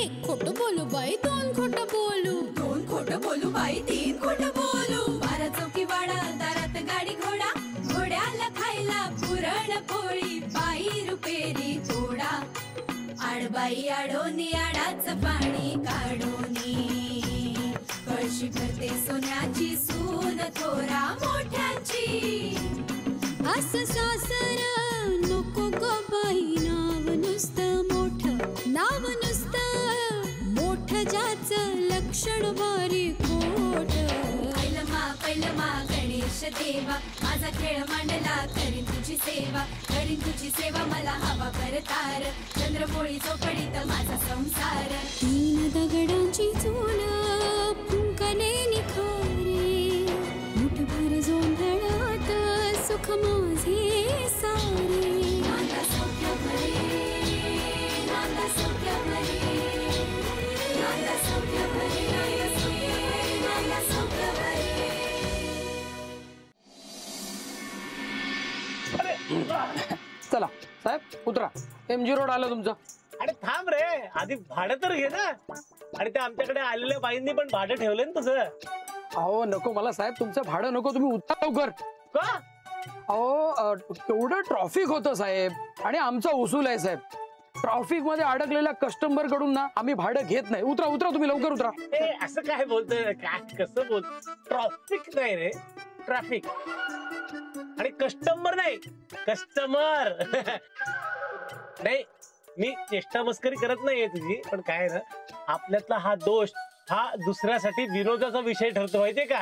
एक खोटं बोलू बाई दोन खोटं बोलू, दोन खोटं बोलू बाई तीन खोटं बोलू, 12 चौकी वाडा दारात गाडी घोडा, घोड्याला खायला पुरण पोळी, बाई रुपेरी थोडा, आडबाई आडोनी आडाच पाणी काढोनी, कळशी भरते सोन्याची सून थोरा मोठ्याची, असं सासर नको ग बाई, नाव नुसतं मोठं, नाव नुसतं मोठं, ज्याचं लक्षण बारी खोट. पैलमा गणेश देवा, माझा खेळ मांडला करीन तुझी सेवा, करीन तुझी सेवा मला हवा करतार, चंद्रपोळी चौकडीत माझा संसार, तीन दगडांची चूल फुंकले निखारे, मुठभर जोंधळात सुख माझे सारे, नांदा सौख्य भरे, नांदा सौख्य भरे, नांदा सौख्य भरे, नांदा सौख्य भरे. चला साहेब उतरा, MG रोड आलं तुमचं. अरे थांब रे, आधी भाडं तर घे ना. आणि त्या आमच्याकडे आलेल्या बाईंनी पण भाडं ठेवलं ना तुझं. अहो नको मला साहेब तुमचं भाडं नको, तुम्ही उतरा लवकर. का? अहो केवढं ट्रॉफिक होतं साहेब, आणि आमचा उसूल आहे साहेब, ट्रॉफिक मध्ये अडकलेल्या कस्टमर कडून ना आम्ही भाडं घेत नाही. उतरा उतरा तुम्ही लवकर उतरा. ए असं काय बोलतोय, काय कसं बोल, ट्रॉफिक नाही रे, ट्रॅफिक. आणि कस्टमर नाही, कस्टमर. नाही मी चेष्टा मस्करी करत नाहीये तुझी, पण काय ना आपल्यातला हा दोष हा दुसऱ्यासाठी विरोधाचा विषय ठरतो माहितीये का.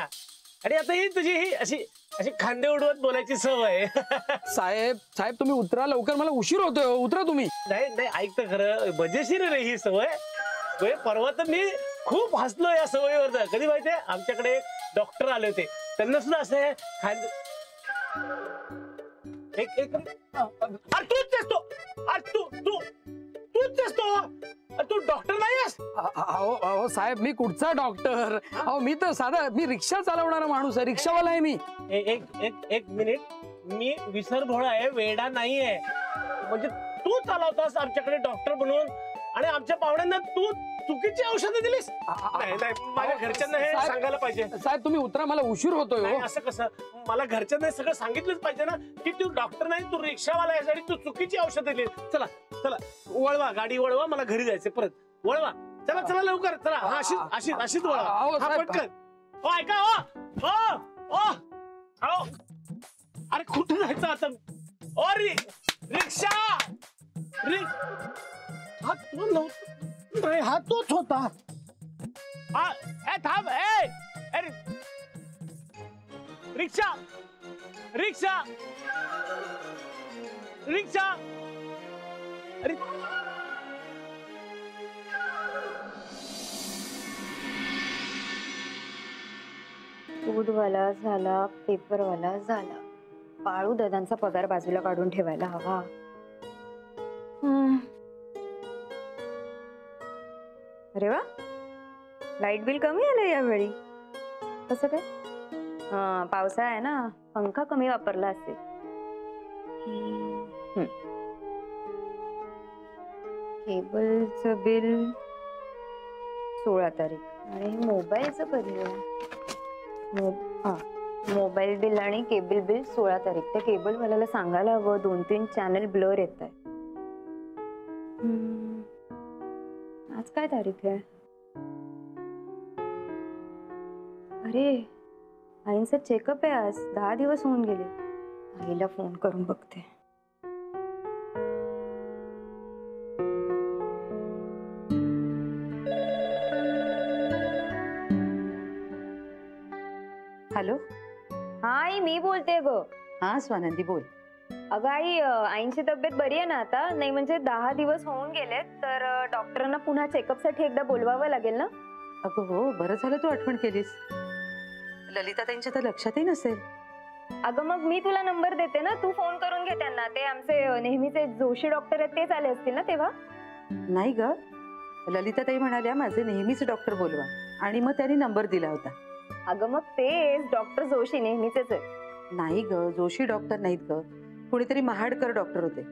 आणि आता ही तुझी ही अशी अशी खांदे उडवत बोलायची सवय. साहेब साहेब तुम्ही उतरा लवकर, मला उशीर होतोय. उतरा तुम्ही. नाही नाही ऐक तर खरं, मजेशीर रे ही सवय. परवा तर मी खूप हसलो या सवयीवर. कधी माहितीये, आमच्याकडे एक डॉक्टर आले होते, त्यांना सुद्धा असं खांदे. एक एक अरे तूच असतो, अरे तूच असतो, तू डॉक्टर नाही आहेस. अहो साहेब मी कुठचा डॉक्टर. अहो मी तर साधा मी रिक्षा चालवणारा माणूस आहे, रिक्षावाला आहे मी. एक मिनिट, मी विसरभोळा आहे, वेडा नाहीये. म्हणजे तू चालवतास आमच्याकडे डॉक्टर बनवून, आणि आमच्या पाहुण्यांना तू चुकीची औषधं दिलीस. माझ्या घरच्यांना हे सांगायला पाहिजे. साहेब तुम्ही उतरा, मला उशीर होतोय. असं कसं, मला घरच्यांना सगळं सांगितलंच पाहिजे ना की तू डॉक्टर नाही, तू रिक्षावाला आहेस आणि तू चुकीची औषधं दिली. चला चला वळवा, गाडी वळवा, मला घरी जायचं. परत वळवा, चला चला लवकर चला. अशीच वळवा पटकन. ओ ऐका, ओ अरे कुठे जायचं आता. ओ रिक्षा, हा तू नव्हता, हा तोच होता. थांब, अरे रिक्षा रिक्षा रिक्षा. अरे दूधवाला झाला, पेपरवाला झाला, बाळू दादांचा पगार बाजूला काढून ठेवायला हवा. अरे वा, लाईट बिल कमी आलं यावेळी. कसं काय? हा पावसाळा आहे ना, पंखा कमी वापरला असेल. केबलचं बिल 16 तारीख आणि मोबाईलचं कधी आहे? मोबाईल बिल आणि केबल बिल 16 तारीख. त्या केबलवाल्याला सांगायला हवं, 2-3 चॅनल ब्लर येत आहे. आज काय तारीख आहे? अरे आईंचा चेकअप आहे आज, 10 दिवस होऊन गेले. आईला फोन करून बघते. हॅलो, हा आई मी बोलते ग. हा स्वानंदी बोल. अगं आई, आईंची तब्येत बरी आहे ना आता? नाही म्हणजे 10 दिवस होऊन गेलेत, तर डॉक्टरांना पुन्हा चेकअप साठी एकदा बोलवावं लागेल ना? अगं हो, बरं झालं तू आठवण केलीस. ललिता त्यांच्या तर लक्षातही नसेल. अगं मग मी तुला नंबर देते ना, तू फोन करून घे त्यांना. ते आमचे नेहमीचे जोशी डॉक्टर आहेत, तेच आले असतील ना तेव्हा? नाही ग, ललिता ताई म्हणाल्या माझे नेहमीच डॉक्टर बोलवा, आणि मग त्यांनी नंबर दिला होता. अगं मग तेच डॉक्टर जोशी नेहमीचेच आहेत. नाही ग, जोशी डॉक्टर नाहीत ग, कुणीतरी महाडकर डॉक्टर होते.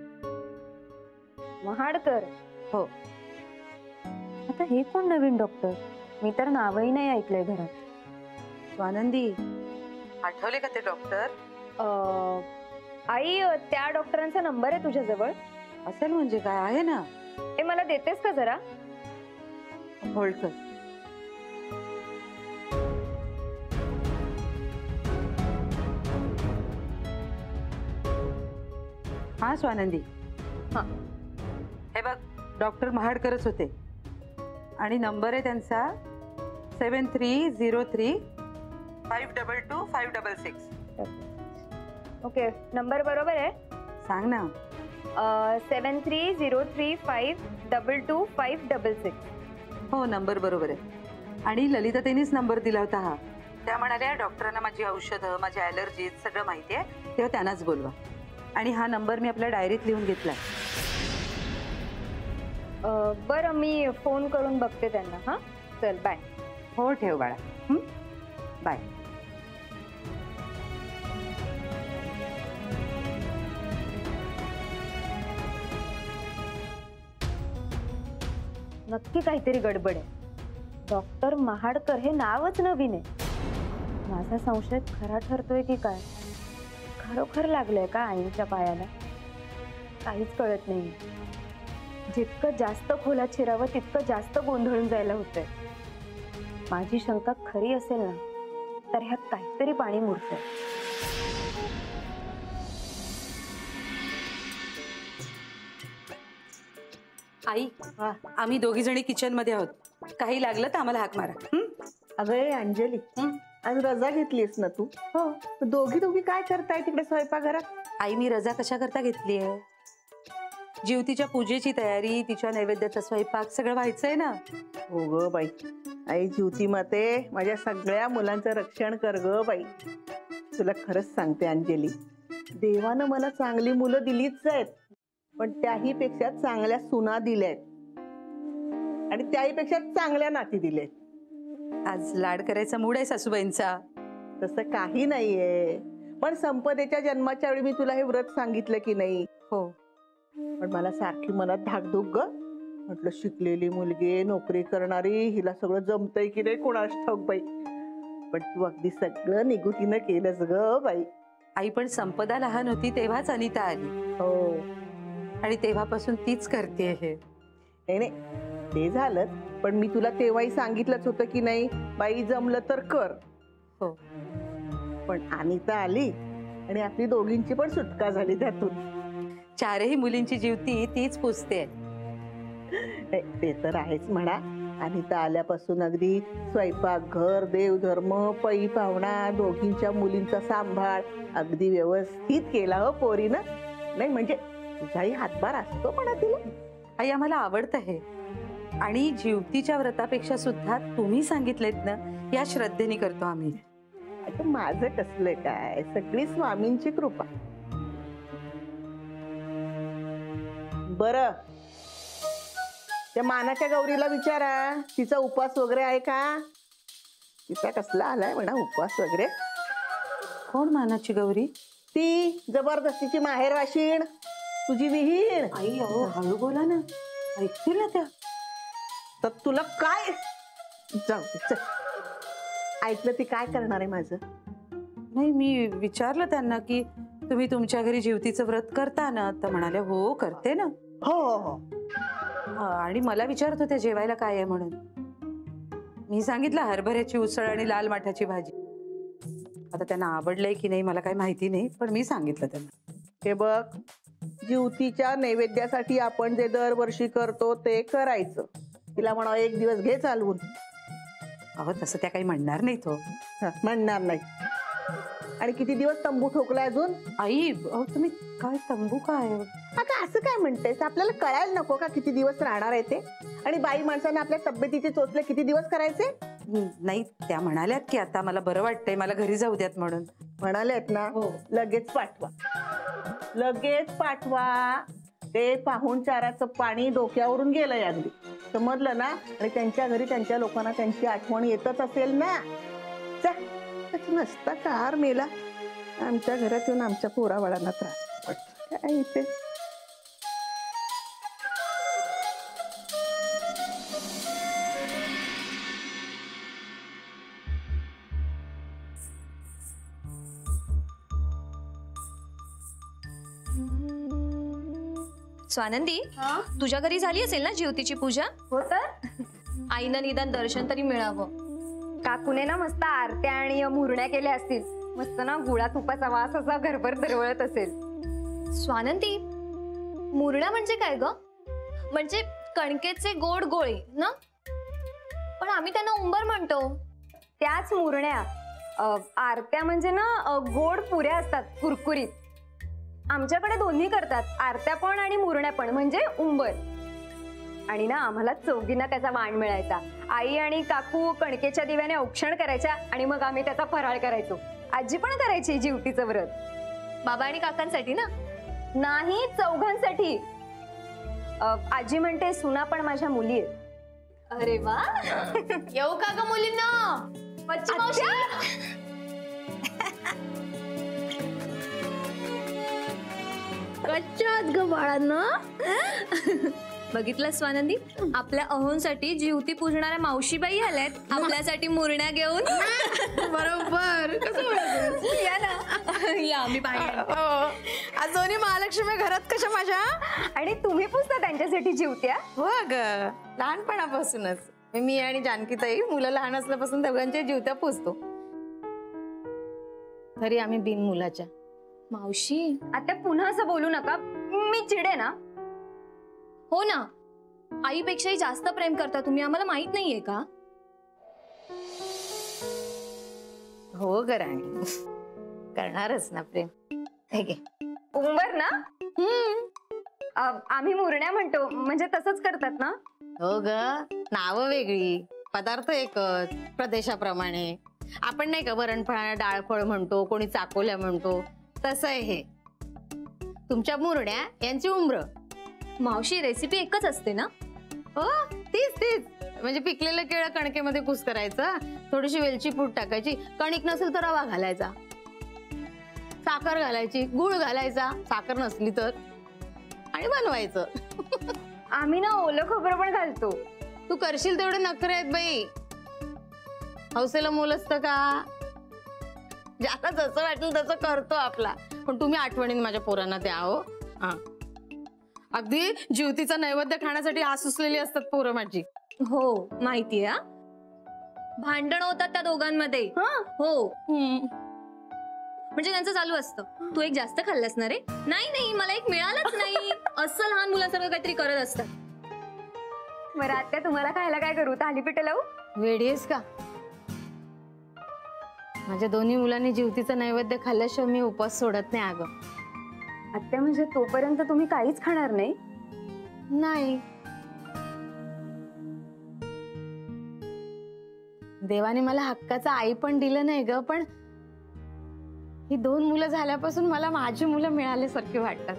महाडकर? हो. आता हे कोण नवीन डॉक्टर? मी तर नावही नाही ऐकलंय घरात. स्वानंदी, आठवले का ते डॉक्टर? आई, त्या डॉक्टरांचा नंबर आहे तुझ्याजवळ? असेल म्हणजे काय आहे ना. हे मला देतेस का जरा? होल्ड कर. हा स्वानंदी. हा. हे बघ, डॉक्टर महाडकरच होते आणि नंबर आहे त्यांचा 7303522566. ओके, नंबर बरोबर आहे? सांग ना. 7303522566. हो, नंबर बरोबर आहे. आणि ललिता त्यांनीच नंबर दिला होता हा. त्या म्हणाल्या डॉक्टरांना माझी औषधं, माझी ॲलर्जी सगळं माहिती आहे, तेव्हा त्यांनाच बोलवा. आणि हा नंबर मी आपल्या डायरीत लिहून घेतलाय. बरं, मी फोन करून बघते त्यांना. हा, चल बाय. हो, ठेव बाळा. बाय. नक्की काहीतरी गडबड आहे. डॉक्टर महाडकर हे नावच नवीन आहे. माझा संशय खरा ठरतोय की काय? खरोखर लागलंय का आईच्या पायाला? काहीच कळत नाही. जितकं जास्त खोलात शिरावं तितकं जास्त गोंधळून जायला होतंय. माझी शंका खरी असेल ना, तर ह्यात काहीतरी पाणी मुरतंय. आई, आम्ही दोघी जणी किचन मध्ये आहोत. काही लागलं तर आम्हाला हाक मारा. अगं अंजली, आज रजा घेतलीस ना तू? हो. दोघी काय करताय तिकडे स्वयंपाकघरात? आई, मी रजा कशा करता घेतली आहे? जीवतीच्या पूजेची तयारी, तिच्या नैवेद्याचा स्वयंपाक सगळं व्हायचंय ना. हो ग बाई. आई ज्योती माते, माझ्या सगळ्या मुलांचं रक्षण कर ग बाई. तुला खरंच सांगते अंजली, देवानं मला चांगली मुलं दिलीच आहेत, पण त्याही पेक्षा चांगल्या सुना दिल्यात आणि त्याही पेक्षा चांगल्या नाती दिल्यात. आज लाड करायचा मूड आहे सासूबाईंचा. तसं काही नाहीये, पण संपदेच्या जन्माच्या वेळी मी तुला हे व्रत सांगितलं की नाही? हो. पण मला सारखी मनात धाकधूक ग. म्हटलं शिकलेली मुलगी, नोकरी करणारी, हिला सगळं जमतंय की नाही कोणास ठाऊक बाई. पण तू अगदी सगळं निगुतीनं केलंस ग बाई. आई, पण संपदा लहान होती तेव्हाच अनिता आली. हो. आणि तेव्हापासून तीच करते हे. नाही, ते झालंच, पण मी तुला तेव्हाही सांगितलंच होतं की नाही, बाई जमलं तर कर. हो. पण अनिता आली आणि आपली दोघींची पण सुटका झाली त्यातून. चारही मुलींची जीवती तीच पुसते. ते तर आहेच म्हणा. अनिता आल्यापासून अगदी स्वयंपाक, घर, देवधर्म, पै पाहुणा, दोघींच्या मुलींचा सांभाळ अगदी व्यवस्थित केला हो पोरीनं. नाही म्हणजे तुझाही हातभार असतो म्हणा तिला. आई, आम्हाला आवडतं हे. आणि जीवतीच्या व्रतापेक्षा सुद्धा तुम्ही सांगितलेत ना, या श्रद्धेने करतो आम्ही. आता माझं कसलं काय, सगळी स्वामींची कृपा. बरं, त्या मानाच्या गौरीला विचारा, तिचा उपवास वगैरे आहे का? तिचा कसला आलाय म्हणा उपवास वगैरे. कोण मानाची गौरी? ती जबरदस्तीची माहेर वाशीण, तुझी विहीण. आई, अहो हळू बोला ना, ऐकतील ना त्या. तर तुला काय, जाऊ दे चल. ऐकलं ती काय करणार आहे माझं? नाही, मी विचारलं त्यांना की तुम्ही तुमच्या घरी जीवतीचं व्रत करता ना, तर म्हणाले हो करते ना. हो हो हो. आणि मला विचारत होते जेवायला काय आहे म्हणून. मी सांगितलं हरभऱ्याची उसळ आणि लाल माठाची भाजी. आता त्यांना आवडलंय की नाही मला काही माहिती नाही, पण मी सांगितलं त्यांना. हे बघ, जीवतीच्या नैवेद्यासाठी आपण जे दरवर्षी करतो ते करायचं. तिला म्हणा एक दिवस घे चालवून. अहो तसं त्या काही म्हणणार नाही तो. म्हणणार नाही. आणि किती दिवस तंबू ठोकलाय अजून? आई, अहो तुम्ही काय तंबू काय? आता असं काय म्हणतेस? आपल्याला कळायला नको का किती दिवस राहणार आहे ते? आणि बाई माणसाने आपल्या तब्येतीचे चोचले किती दिवस करायचे? नाही, त्या म्हणाल्यात की आता मला बरं वाटतंय, मला घरी जाऊ द्यात म्हणून. म्हणाल्यात ना? लगेच पाठवा, लगेच पाठवा. ते पाहुणचाराचं पाणी डोक्यावरून गेलंय अगदी, समजलं ना? आणि त्यांच्या घरी त्यांच्या लोकांना त्यांची आठवण येतच असेल ना. नसता कार मेला, आमच्या घरात येऊन आमच्या पोराबाळांना त्रास पडतो काय इथे. स्वानंदी, तुझ्या घरी झाली असेल ना ज्योतीची पूजा? हो तर आईनं निदान दर्शन तरी मिळावं. काकूने ना मस्त आरत्या आणि मुरण्या केल्या असतील. मस्त ना गुळा तुपाचा वास असा घरभर दरवळत असेल. स्वानंदी, मुरण्या म्हणजे काय ग? म्हणजे कणकेचे गोड गोळे ना? पण आम्ही त्यांना उंबर म्हणतो. त्याच मुरण्या. आरत्या म्हणजे ना गोड पुऱ्या असतात कुरकुरीत. आमच्याकडे दोन्ही करतात, आरत्या पण आणि मुरण्या पण, म्हणजे उंबर. आणि ना आम्हाला चौघींना त्याचा वाण मिळायचा. आई आणि काकू कणकेच्या दिव्याने औक्षण करायच्या आणि मग आम्ही त्याचा फराळ करायचो. आजी पण करायची जीवतीचं व्रत. बाबा आणि काकांसाठी ना? नाही, चौघांसाठी. आजी म्हणते सुना पण माझ्या मुली आहेत. अरे वा. येऊ का ग मुलींना? बच्ची मावशी. कच्च्यात ग बाळांना. बघितलं स्वानंदी, आपल्या अहोंसाठी जीवती पूजणाऱ्या मावशीबाई आल्यात आपल्यासाठी मुरण्या घेऊन. बरोबर. कसं या ना, या आम्ही बाहेर. आज दोन्ही महालक्ष्मी घरात कशा माझ्या? आणि तुम्ही पुसता त्यांच्यासाठी जीवत्या? हो ग, लहानपणापासूनच मी आणि जानकीताई मुलं लहान असल्यापासून दोघांच्या जीवत्या पुसतो. तरी आम्ही बिन मुलाच्या. मावशी, आता पुन्हा असं बोलू नका, मी चिडे ना. हो ना, आईपेक्षाही जास्त प्रेम करता तुम्ही, आम्हाला माहित नाहीये का? हो ग राणी, करणारच ना प्रेम. उंबर ना. आम्ही मुरण्या म्हणतो, म्हणजे तसंच करतात ना? हो ग, नावं वेगळी, पदार्थ एकच, प्रदेशाप्रमाणे. आपण नाही का वरणफळ डाळफळ म्हणतो, कोणी चाकोल्या म्हणतो, तसं आहे हे. तुमच्या मुरण्या यांची उंबर. मावशी, रेसिपी एकच असते ना? हो, तीच तीच. म्हणजे पिकलेलं केळं कणकेमध्ये कुस करायचं, थोडीशी वेलची पूड टाकायची, कणिक नसेल तर रवा घालायचा, साखर घालायची, गुळ घालायचा, साखर नसली तर, आणि बनवायचं. आम्ही ना ओलं खोबरं पण घालतो. तू करशील तेवढे नखरे आहेत बाई. हौसेला मोल असतं का? ज्याला जसं वाटेल तसं करतो आपला. पण तुम्ही आठवणीने माझ्या पोरांना द्या हो. अगदी जीवतीचा नैवेद्य खाण्यासाठी सुचलेली असतात पोरं माझी. हो, माहितीये. भांडण होतात त्या दोघांमध्ये. हो, म्हणजे त्यांचं चालू असतं, तू एक जास्त खाल्लंस ना रे? नाही नाही, मला एक मिळालंच नाही. असं लहान मुलांसारखं काहीतरी करत असतात. बरं आत्या, तुम्हाला खायला काय करू? थालीपीठ लावू? वेडी आहेस का? माझ्या दोन्ही मुलांनी जीवतीचा नैवेद्य खाल्ल्याशिवाय मी उपवास सोडत नाही अगं. आत्या, म्हणजे तोपर्यंत तुम्ही काहीच खाणार नाही? नाही. देवाने मला हक्काचं आई पण दिलं नाही ग, पण ही दोन मुलं झाल्यापासून मला माझी मुलं मिळाल्यासारखी वाटतात.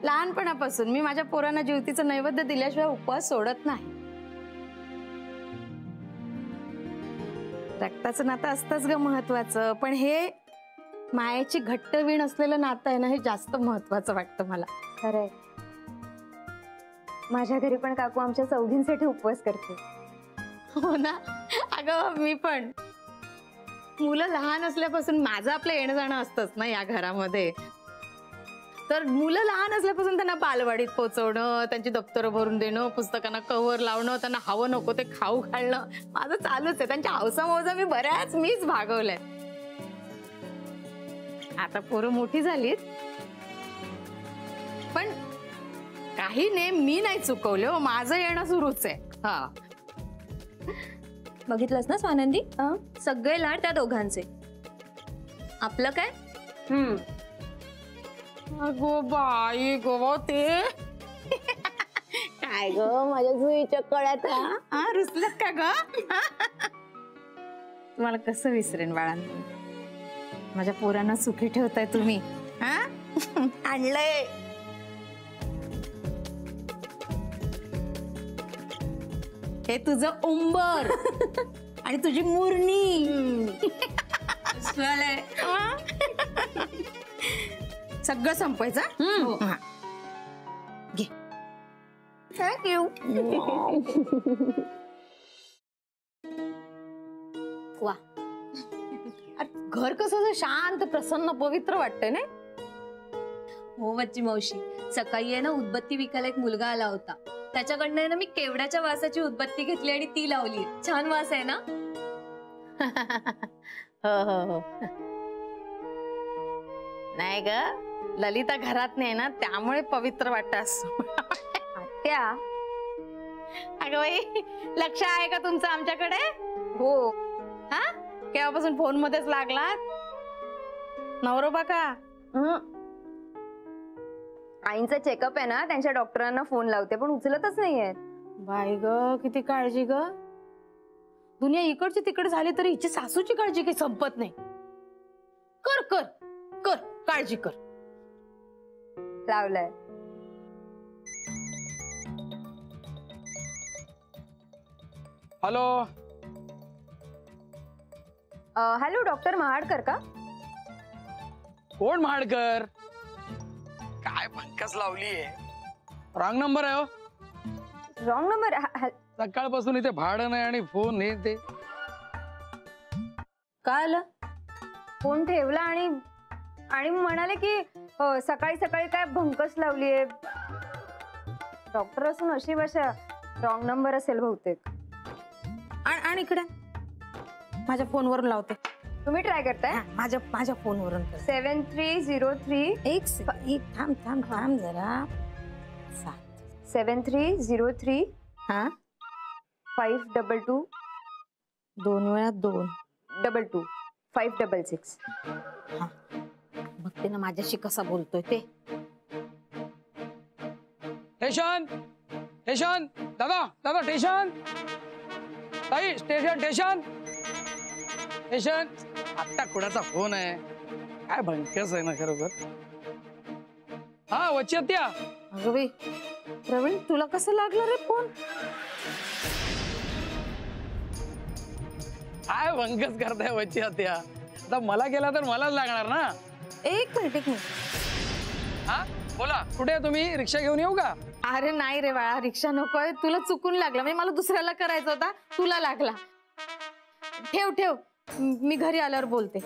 लहानपणापासून मी माझ्या पोरांना जीवतीचं नैवेद्य दिल्याशिवाय उपवास सोडत नाही. रक्ताचं नातं असतंच ग महत्वाचं, पण हे मायेची घट्ट वीण असलेलं नातं आहे ना, हे जास्त महत्वाचं वाटतं मला. खरंय. माझ्या घरी पण काकू आमच्या चौघींसाठी उपवास करते. हो ना अगं, मी पण. मुलं लहान असल्यापासून माझं आपलं येणं जाणं असतंच ना या घरामध्ये. तर मुलं लहान असल्यापासून त्यांना बालवाडीत पोहोचवणं, त्यांची दप्तरं भरून देणं, पुस्तकांना कव्हर लावणं, त्यांना हवं नको ते खाऊ घालणं, माझं चालूच आहे. त्यांच्या हौसा मौजा मीच भागवलंय. आता पोरं मोठी झालीत, पण काही नेम मी नाही चुकवले हो. माझं येणं सुरूच आहे. हा, बघितलंस ना स्वानंदी, सगळे लाड त्या दोघांचे. आपलं काय? अगो बाई गो, ते काय ग माझ्या जुईच्या कळ्यात रुसलत का ग? तुम्हाला कसं विसरेन बाळांनो. माझ्या पोरांना सुखी ठेवताय तुम्ही. आणलंय. हे तुझं उंबर आणि तुझी मुरणी. सगळं संपवायचं. घे. थँक्यू. वा, घर कसं शांत प्रसन्न पवित्र वाटतंय ना. हो बच्ची मावशी, सकाळी आहे ना उदबत्ती विकायला एक मुलगा आला होता. त्याच्याकडनं आहे ना मी केवड्याच्या वासाची उदबत्ती घेतली आणि ती लावली. छान वास आहे ना. हो हो हो. नाही ग, ललिता घरात नाही ना, त्यामुळे पवित्र वाटत असं. आत्या. अगं बाई, लक्ष आहे का तुमचं आमच्याकडे? हो. हा, केव्हापासून फोन मध्येच लागलात? नवरोबा का? आईंचा चेकअप आहे ना, त्यांच्या डॉक्टरांना फोन लावते पण उचलतच नाहीये. बाई ग, किती काळजी ग. दुनिया इकडची तिकडे झाली तरी हिची सासूची काळजी काही संपत नाही. कर कर कर, काळजी कर. लावलाय. हॅलो. हॅलो, डॉक्टर महाडकर का? कोण महाडकर? काय पंकज लावलीये? रॉंग नंबर आहे हो. Wrong number. सकाळपासून इथे भाडं नाही आणि फोन हे ते. काय आलं? फोन ठेवला आणि म्हणाले की सकाळी सकाळी काय भंकस लावलीये. डॉक्टर असून अशी भाषा. रॉंग नंबर असेल बहुतेक. आणि इकडे माझ्या फोनवरून लावते. तुम्ही ट्राय करताय? माझ्या फोनवरून. 7303. एक थांब थांब थांब जरा. 7303. हा, 522. 2 वेळा 2. 22. 566. हा, बघते ना माझ्याशी कसा बोलतोय ते. Station station. दादा दादा स्टेशन. ताई स्टेशन स्टेशन स्टेशन. आता कुणाचा फोन आहे? काय भंकस आहे ना खरोखर. हा वच्ची आत्या. अगं बाई, प्रवीण तुला कसं लागलं रे फोन? काय भंकस करताय वच्ची आत्या? आता मला केला तर मलाच लागणार ना. एक मिनिट. हा बोला, कुठे आहे तुम्ही? रिक्षा घेऊन येऊ का? अरे नाही रे बाळा, रिक्षा नकोय. तुला चुकून लागला, म्हणजे मला दुसऱ्याला करायचा होता, तुला लागला. ठेव ठेव, मी घरी आल्यावर बोलते.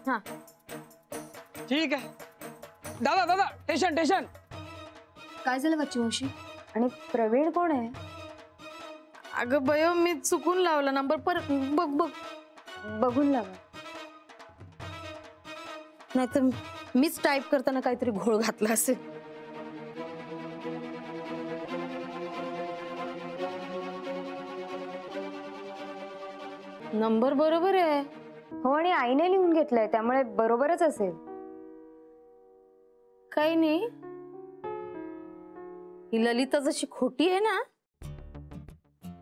हा ठीक आहे. दादा दादा स्टेशन स्टेशन. काय झालं बच्ची मावशी? आणि प्रवीण कोण आहे? अगं बयो, मी चुकून लावला नंबर. पर बघ बघ, बघून लावा. नाहीतर मीच टाईप करताना काहीतरी घोळ घातला असेल. नंबर बरोबर आहे. हो, आणि आईने लिहून घेतलाय त्यामुळे बरोबरच असेल. काही नाही, ही ललिता जशी खोटी आहे ना,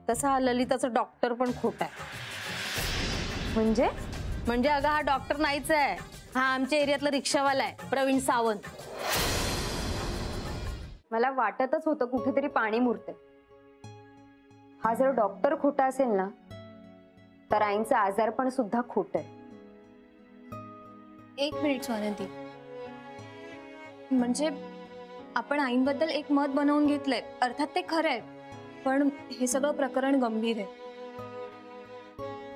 तसा हा ललिताचा डॉक्टर पण खोटा आहे. म्हणजे अगं हा डॉक्टर नाहीच आहे. हा आमच्या एरियातला रिक्षावाला आहे, प्रवीण सावंत. मला वाटतच होतं कुठेतरी पाणी मुरते. हा जर डॉक्टर खोटा असेल ना, तर आईंचं आजारपण सुद्धा खोट आहे. एक मिनिट स्वानंती, म्हणजे आपण आईंबद्दल एक मत बनवून घेतलंय, अर्थात ते खरं आहे, पण हे सगळं प्रकरण गंभीर आहे.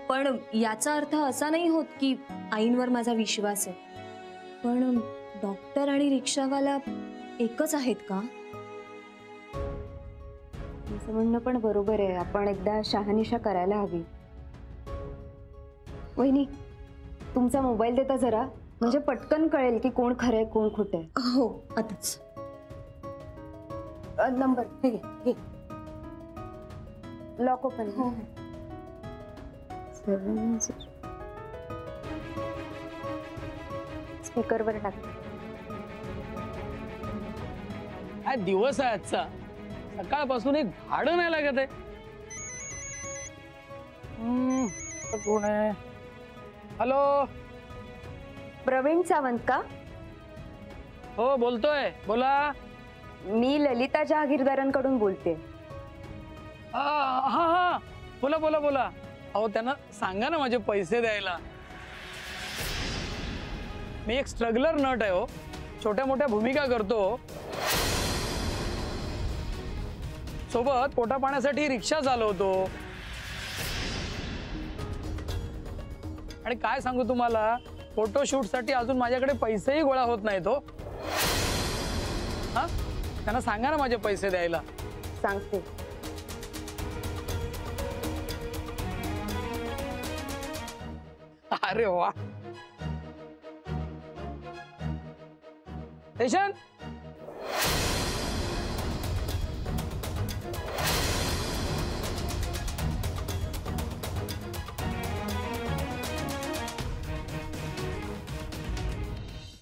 पण याचा अर्थ असा नाही होत की आईंवर माझा विश्वास आहे. पण डॉक्टर आणि रिक्षावाला एकच आहेत का? तुमचं म्हणणं पण बरोबर आहे. आपण एकदा शहानिशा करायला हवी. वहिनी, तुमचा मोबाईल देता जरा, म्हणजे पटकन कळेल की कोण खरंय कोण खोटं आहे. हो, आताच. नंबर ठीक आहे. Lock open. हो. 7 स्पीकरवर टाक. काय दिवस आहे आजचा. सकाळपासून एक भाडं नाही लागत आहे. कोण आहे? हॅलो, प्रवीण सावंत का? हो बोलतोय, बोला. मी ललिता जहागीरदारांकडून बोलते. हा हा, बोला बोला बोला. अहो त्यांना सांगा ना माझे पैसे द्यायला. मी एक स्ट्रगलर नट आहे हो, छोट्या मोठ्या भूमिका करतो, सोबत पोटा पाण्यासाठी रिक्षा चालवतो. आणि काय सांगू तुम्हाला, फोटोशूट साठी अजून माझ्याकडे पैसेही गोळा होत नाहीत हो. त्यांना सांगा ना माझे पैसे द्यायला. सांगते. अरे वा. यशन